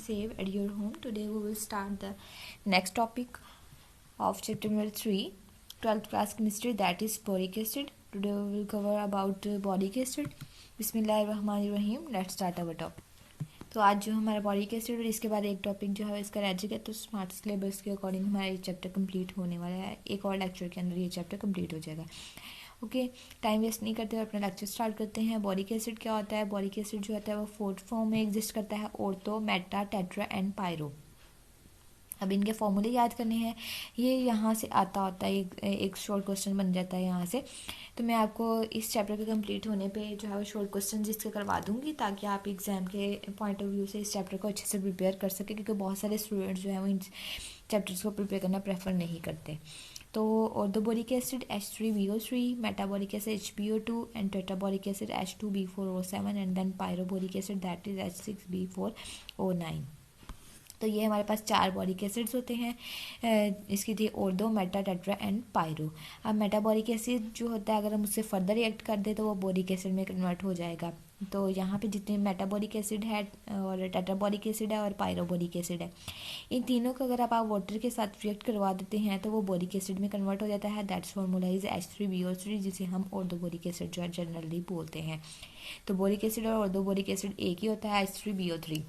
safe at your home. Today we will start the next topic of chapter number 3, 12th class chemistry, that is boric acid. Today we will cover about boric acid. बिस्मिल्लाहिर्रहमानिर्रहीम. Let's start our topic. तो आज जो हमारा boric acid और इसके बाद एक topic जो है इसका रह जाएगा, तो स्मार्ट सिलेबस के अकॉर्डिंग हमारा ये चैप्टर कंप्लीट होने वाला है. एक और लेक्चर के अंदर ये चैप्टर कंप्लीट हो जाएगा. ओके, टाइम वेस्ट नहीं करते हुए अपना लेक्चर स्टार्ट करते हैं. बॉरिक एसिड क्या होता है? बॉरिक एसिड जो होता है वो 4 फॉर्म में एग्जिस्ट करता है, ortho, meta, tetra and pyro. अब इनके फॉर्मूले याद करने हैं. ये यहाँ से आता होता है, एक शॉर्ट क्वेश्चन बन जाता है यहाँ से. तो मैं आपको इस चैप्टर के कंप्लीट होने पे जो है वो शॉर्ट क्वेश्चन जिसके करवा दूँगी, ताकि आप एग्जाम के पॉइंट ऑफ व्यू से इस चैप्टर को अच्छे से प्रिपेयर कर सकें, क्योंकि बहुत सारे स्टूडेंट्स जो है वो इन चैप्टर्स को प्रिपेयर करना प्रेफर नहीं करते. तो orthoboric acid H3BO3, metaboric acid HBO2 and tetraboric acid H2B4O7 and then pyroboric acid that is H6B4O9. तो ये हमारे पास 4 बॉरिक एसिड्स होते हैं. इसकी थी ortho, meta, tetra and pyro. अब मेटाबॉरिक एसिड जो होता है, अगर हम उससे फर्दर रिएक्ट कर दे तो वो बोरिक एसिड में कन्वर्ट हो जाएगा. तो यहाँ पे जितने मेटाबॉरिक एसिड है और टेट्राबॉरिक एसिड है और पायरोबोरिक एसिड है, इन तीनों को अगर आप वाटर के साथ रिएक्ट करवा देते हैं तो वो बोरिक एसिड में कन्वर्ट हो जाता है. दैट्स फॉर्मूला इज H3BO3, जिसे हम ऑर्थोबोरिक एसिड जो है जनरली बोलते हैं. तो बोरिक एसिड और ऑर्थोबोरिक एसिड एक ही होता है, H3BO3.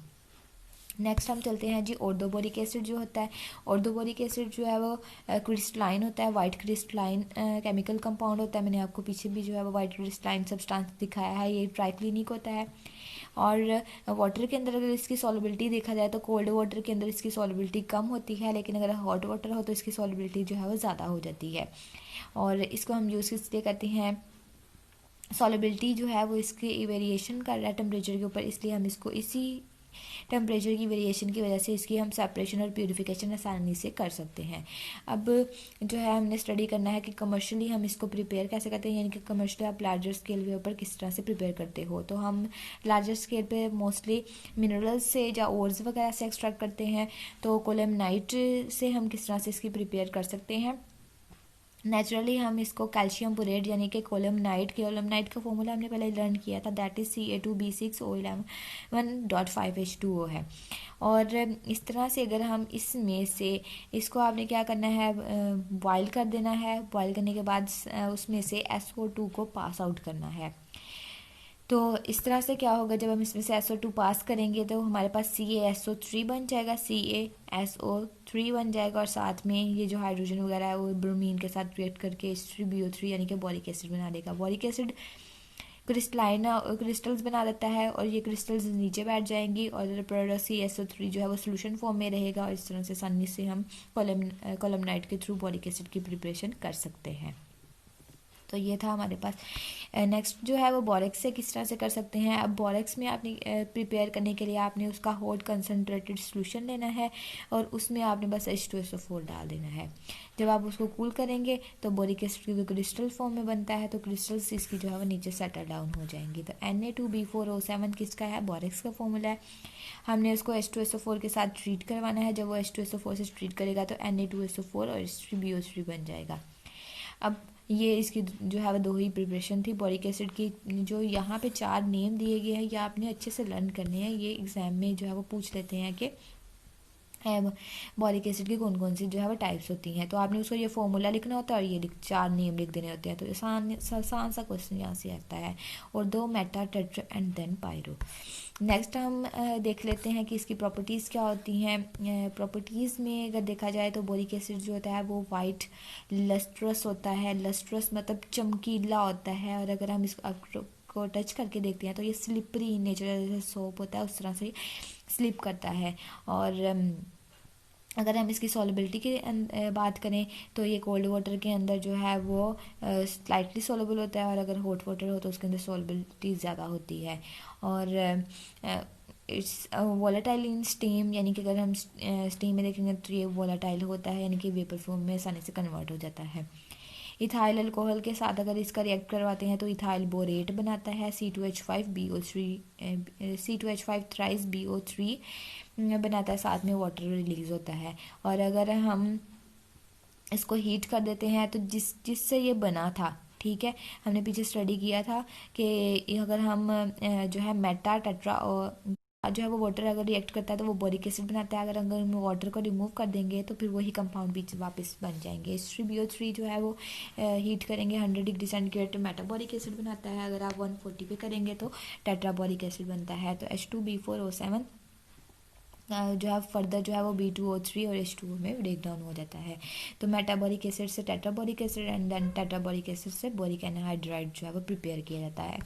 नेक्स्ट हम चलते हैं जी. ऑर्थोबोरिक एसिड जो होता है, ऑर्थोबोरिक एसिड जो है वो क्रिस्टलाइन होता है, वाइट क्रिस्टलाइन केमिकल कंपाउंड होता है. मैंने आपको पीछे भी जो है वो वाइट क्रिस्टलाइन सब्सटेंस दिखाया है. ये ट्राइक्लिनिक होता है. और वाटर के अंदर अगर इसकी सॉल्युबिलिटी देखा जाए तो कोल्ड वाटर के अंदर इसकी सॉल्युबिलिटी कम होती है, लेकिन अगर हॉट वाटर हो तो इसकी सॉल्युबिलिटी जो है वो ज़्यादा हो जाती है. और इसको हम यूज़ इसलिए करते हैं, सॉल्युबिलिटी जो है वो इसकी वेरिएशन कर रहा है टेम्परेचर के ऊपर, इसलिए हम इसको इसी टेम्परेचर की वेरिएशन की वजह से इसकी हम सेपरेशन और प्यूरिफिकेशन आसानी से कर सकते हैं. अब जो है हमने स्टडी करना है कि कमर्शियली हम इसको प्रिपेयर कैसे करते हैं, यानी कि कमर्शियली आप लार्जर स्केल के ऊपर किस तरह से प्रिपेयर करते हो. तो हम लार्जर स्केल पे मोस्टली मिनरल्स से या ओर्स वगैरह से एक्सट्रैक्ट करते हैं. तो कोलेमनाइट से हम किस तरह से इसकी प्रिपेयर कर सकते हैं. नेचुरली हम इसको कैल्शियम बोरेट यानी कि कोलमनाइट का फॉर्मूला हमने पहले लर्न किया था, दैट इज Ca2B6O11.5H2O है. और इस तरह से अगर हम इसमें से इसको आपने क्या करना है, बॉयल कर देना है. बॉयल करने के बाद उसमें से SO2 को पास आउट करना है. तो इस तरह से क्या होगा, जब हम इसमें से SO2 पास करेंगे तो हमारे पास CaSO3 बन जाएगा, CaSO3 बन जाएगा. और साथ में ये जो हाइड्रोजन वगैरह है वो ब्रोमीन के साथ रिएक्ट करके H3BO3 यानी कि बोरिक एसिड बना देगा. बोरिक एसिड क्रिस्टल्स बना देता है और ये क्रिस्टल्स नीचे बैठ जाएंगी और प्रोडक्ट CaSO3 जो है वो सोल्यूशन फॉर्म में रहेगा. और इस तरह से आसानी से हम कोलमनाइट के थ्रू बोरिक एसिड की प्रिपरेशन कर सकते हैं. तो ये था हमारे पास. नेक्स्ट जो है वो बोरेक्स से किस तरह से कर सकते हैं. अब बोरेक्स में आपने प्रिपेयर करने के लिए आपने उसका हॉट कंसनट्रेटेड सोल्यूशन लेना है और उसमें आपने बस H2SO4 डाल देना है. जब आप उसको कूल करेंगे तो बोरिक एसिड जो क्रिस्टल फॉर्म में बनता है, तो क्रिस्टल्स इसकी जो है वो नीचे सेटल डाउन हो जाएंगी. तो Na2B4O7 किसका है? बोरेक्स का फॉर्मूला है. हमने उसको H2SO4 के साथ ट्रीट करवाना है. जब वो H2SO4 से ट्रीट करेगा तो Na2SO4 और H3BO3 बन जाएगा. अब ये इसकी जो है वो 2 ही प्रिपरेशन थी बोरिक एसिड की. जो यहाँ पे 4 नेम दिए गए हैं ये आपने अच्छे से लर्न करने हैं. ये एग्जाम में जो है वो पूछ लेते हैं कि बोरिक एसिड की कौन कौन सी जो है वो टाइप्स होती हैं. तो आपने उसको ये फॉर्मूला लिखना होता है और ये 4 नेम लिख देने होते हैं. तो आसान सा क्वेश्चन यहाँ से आता है. और 2 meta, tetra and then pyro. Next हम देख लेते हैं कि इसकी प्रॉपर्टीज़ क्या होती हैं. प्रॉपर्टीज़ में अगर देखा जाए तो बोरिक एसिड जो होता है वो वाइट लस्ट्रस होता है. लस्ट्रस मतलब चमकीला होता है. और अगर हम इसको टच करके देखते हैं तो ये स्लिपरी नेचर, जैसे सोप होता है उस तरह से स्लिप करता है. और अगर हम इसकी सॉल्युबिलिटी की बात करें तो ये कोल्ड वाटर के अंदर जो है वो स्लाइटली सॉल्युबल होता है, और अगर हॉट वाटर हो तो उसके अंदर सॉल्युबिलिटी ज़्यादा होती है. और इट्स वोलेटाइल इन स्टीम, यानी कि अगर हम स्टीम में देखेंगे तो ये वोलेटाइल होता है, यानी कि वेपर फॉर्म में आसानी से कन्वर्ट हो जाता है. इथाइल अल्कोहल के साथ अगर इसका रिएक्ट करवाते हैं तो इथाइल बोरेट बनाता है. C2H5 थ्राइस BO3 बनाता है. साथ में वाटर रिलीज होता है. और अगर हम इसको हीट कर देते हैं तो जिससे ये बना था, ठीक है, हमने पीछे स्टडी किया था कि अगर हम जो है मेटा, टेट्रा और जो है वो वाटर अगर रिएक्ट करता है तो वो बोरिक एसिड बनाता है। अगर हम वाटर को रिमूव कर देंगे तो फिर वही कंपाउंड भी वापस बन जाएंगे। H3BO3 जो है वो हीट करेंगे 100 डिग्री सेंटीग्रेड तो मेटाबॉलिक एसिड बनाता है। अगर आप 140 पे करेंगे तो टेट्राबॉलिक एसिड बनता है। तो H2B4O7 जो है फर्दर जो है वो B2O3 और H2O में ब्रेक डाउन हो जाता है। तो मेटाबॉलिक एसिड से टेट्राबॉलिक एसिड एंड देन टेट्राबॉलिक एसिड से बोरिक एनहाइड्राइड जो है वो प्रिपेयर किया जाता है।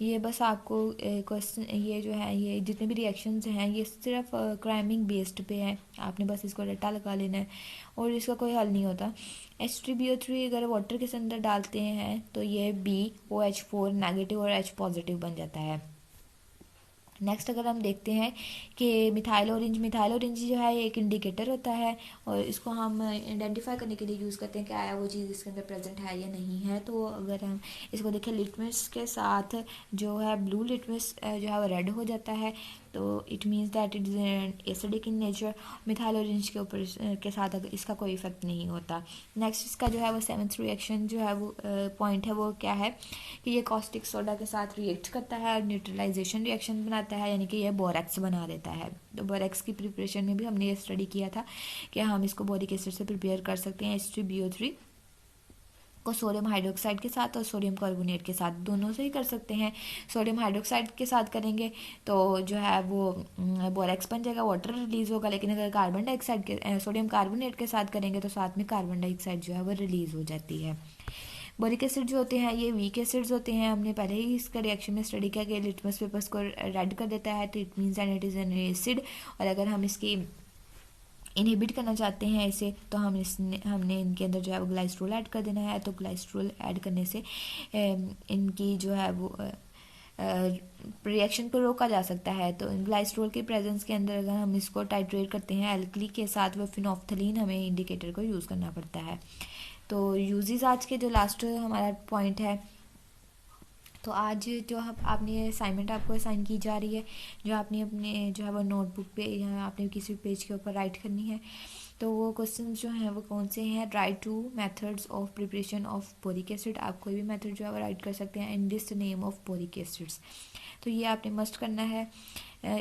ये बस आपको क्वेश्चन ये जो है ये जितने भी रिएक्शंस हैं ये सिर्फ क्राइमिंग बेस्ड पे हैं। आपने बस इसको रट्टा लगा लेना है और इसका कोई हल नहीं होता। H3BO3 अगर वाटर के अंदर डालते हैं तो ये BOH4 नेगेटिव और H पॉजिटिव बन जाता है। नेक्स्ट अगर हम देखते हैं कि मिथाइल ऑरेंज जो है ये एक इंडिकेटर होता है और इसको हम आइडेंटिफाई करने के लिए यूज़ करते हैं कि आया वो चीज़ इसके अंदर प्रेजेंट है या नहीं है। तो अगर हम इसको देखें लिटमस के साथ जो है ब्लू लिटमस जो है वो रेड हो जाता है तो it means that it is acidic in nature. Methyl orange के ऊपर के साथ अगर इसका कोई इफेक्ट नहीं होता। नेक्स्ट इसका जो है वो 7th रिएक्शन जो है वो पॉइंट है वो क्या है कि ये कॉस्टिक सोडा के साथ रिएक्ट करता है और न्यूट्रलाइजेशन रिएक्शन बनाता है यानी कि ये बोरेक्स बना देता है। तो बोरेक्स की प्रिपरेशन में भी हमने ये स्टडी किया था कि हम इसको बोरिक एसिड से प्रिपेयर कर सकते हैं H3BO3 को सोडियम हाइड्रोक्साइड के साथ और सोडियम कार्बोनेट के साथ दोनों से ही कर सकते हैं। सोडियम हाइड्रोक्साइड के साथ करेंगे तो जो है वो बोरेक्स बन जाएगा, वाटर रिलीज होगा। लेकिन अगर कार्बन डाइऑक्साइड के सोडियम कार्बोनेट के साथ करेंगे तो साथ में कार्बन डाइऑक्साइड जो है वो रिलीज हो जाती है। बोरिक एसिड जो होते हैं ये वीक एसिड्स होते हैं। हमने पहले ही इसका रिएक्शन में स्टडी किया कि लिटमस पेपर्स को रेड कर देता है तो it means and it is an acid. और अगर हम इसकी इनहिबिट करना चाहते हैं इसे तो हमने इनके अंदर जो है वो ग्लाइस्ट्रोल ऐड कर देना है। तो ग्लाइस्ट्रोल ऐड करने से इनकी जो है वो रिएक्शन को रोका जा सकता है। तो ग्लाइस्ट्रोल के प्रेजेंस के अंदर अगर हम इसको टाइट्रेट करते हैं एल्कली के साथ वो फिनोफ्थलीन हमें इंडिकेटर को यूज़ करना पड़ता है। तो यूजेस आज के जो लास्ट हमारा पॉइंट है तो आज जो आपने असाइनमेंट आपको असाइन की जा रही है जो आपने अपने जो है वो नोटबुक पे या आपने किसी पेज के ऊपर राइट करनी है। तो वो क्वेश्चन जो हैं वो कौन से हैं। Right 2 methods of preparation of boric acid. आप कोई भी मेथड जो है वो राइट कर सकते हैं in list name of boric acids. तो ये आपने मस्ट करना है।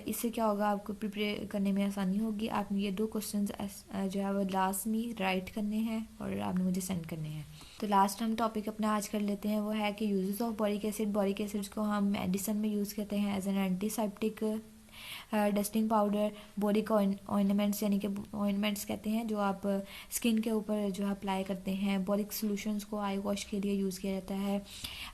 इससे क्या होगा आपको प्रिपेयर करने में आसानी होगी। आपने ये 2 क्वेश्चन जो है वो लास्ट में राइट करने हैं और आपने मुझे सेंड करने हैं। तो लास्ट हम टॉपिक अपना आज कर लेते हैं वो है कि uses of boric acid. Boric acids को हम मेडिसिन में यूज़ करते हैं as an antiseptic, dusting powder, boric ointments यानी कि ऑइंटमेंट्स कहते हैं जो आप स्किन के ऊपर जो अप्लाई करते हैं। बोरिक सॉल्यूशंस को आई वॉश के लिए यूज़ किया जाता है।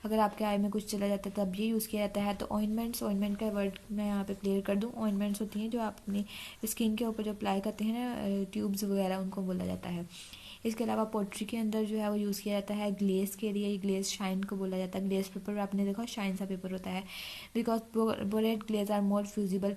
अगर आपके आई में कुछ चला जाता है तब ये यूज़ किया जाता है। तो ऑइंटमेंट का वर्ड मैं यहाँ पे क्लियर कर दूँ। ऑइंटमेंट्स होती हैं जो आप अपनी स्किन के ऊपर जो अप्लाई करते हैं ना ट्यूब्स वगैरह उनको बोला जाता है। इसके अलावा पोट्री के अंदर जो है वो यूज़ किया जाता है ग्लेस के लिए। ग्लेस शाइन को बोला जाता है। ग्लेस पेपर आपने देखा शाइन सा पेपर होता है because borate glass are more fusible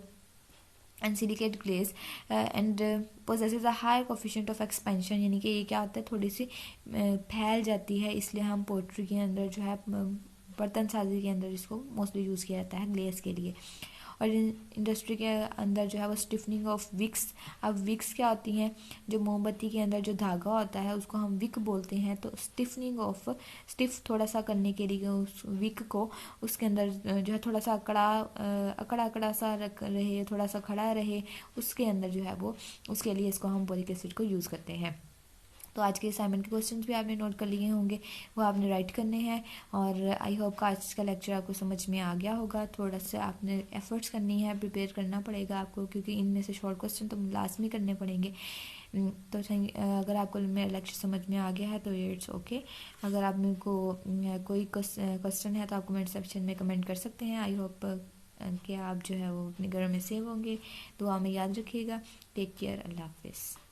and silicate glass and possesses a high coefficient of expansion यानी कि ये क्या होता है थोड़ी सी फैल जाती है। इसलिए हम पोट्री के अंदर जो है बर्तन साजी के अंदर इसको मोस्टली यूज़ किया जाता है ग्लेस के लिए। और इंडस्ट्री के अंदर जो है वो स्टिफनिंग ऑफ विक्स। अब विक्स क्या होती हैं जो मोमबत्ती के अंदर जो धागा होता है उसको हम विक बोलते हैं। तो स्टिफनिंग ऑफ स्टिफ थोड़ा सा करने के लिए उस विक को उसके अंदर जो है थोड़ा सा अकड़ा सा रहे थोड़ा सा खड़ा रहे उसके अंदर जो है वो उसके लिए इसको हम बोरिक एसिड को यूज़ करते हैं। तो आज के असाइनमेंट के क्वेश्चंस भी आपने नोट कर लिए होंगे वो आपने राइट करने हैं। और आई होप का आज का लेक्चर आपको समझ में आ गया होगा। थोड़ा सा आपने एफर्ट्स करनी है प्रिपेयर करना पड़ेगा आपको क्योंकि इनमें से शॉर्ट क्वेश्चन तो लाजमी करने पड़ेंगे। तो अगर आपको मेरा लेक्चर समझ में आ गया है तो इट्स ओके। अगर आप मेरे को कोई क्वेश्चन है तो आप कमेंट सेक्शन में कमेंट कर सकते हैं। आई होप कि आप जो है वो अपने घर में सेव होंगे। दुआ में याद रखिएगा। Take care. अल्लाह हाफिज़।